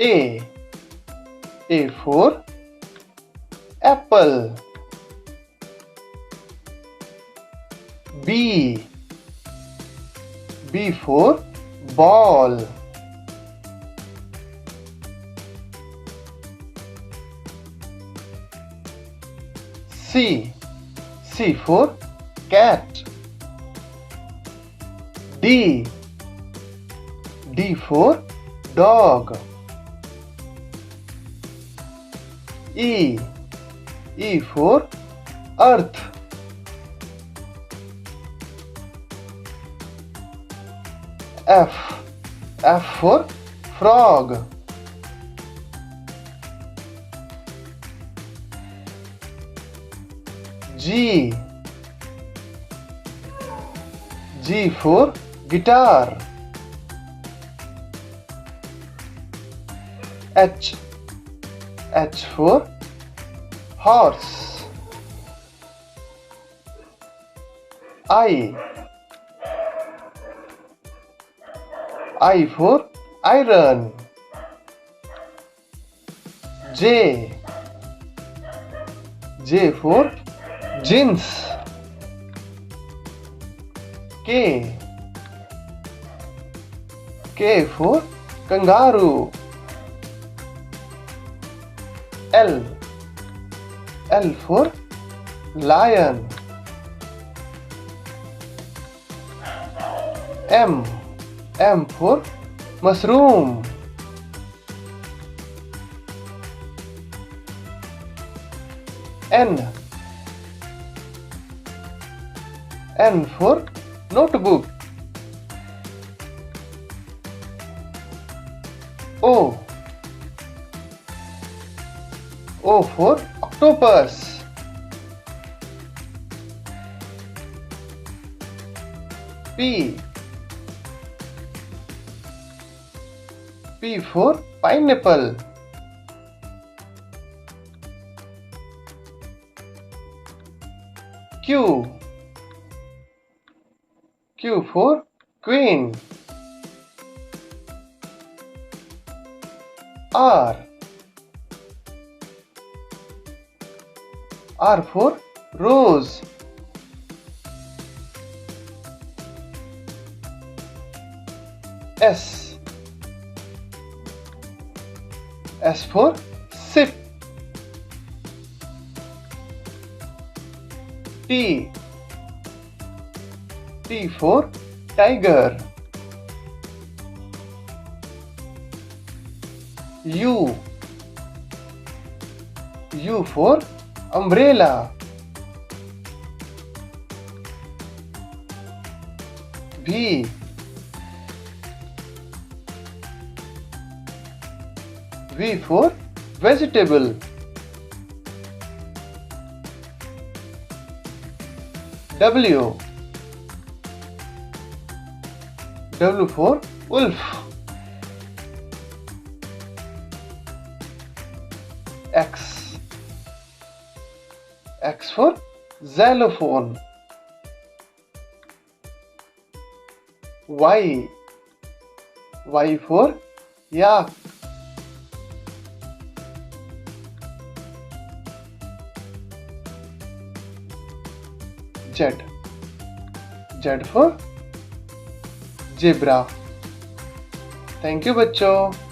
A. A for apple. B. B for ball. C. C for cat. D. D for dog. E. E for earth. F. F for frog. G. G for guitar. H. H for horse. I. I for iron. J. J for jeans. K. K for kangaroo. L. L for lion. M. M for mushroom. N. N for notebook. O. O for octopus. P. P for pineapple. Q. Q for queen. R. R for rose. S. S for sit. T. T for tiger. U. U for umbrella. V. V for vegetable. W. W for wolf. X. X for xylophone. Y. Y for yak. Z. Z for zebra. Thank you बच्चों.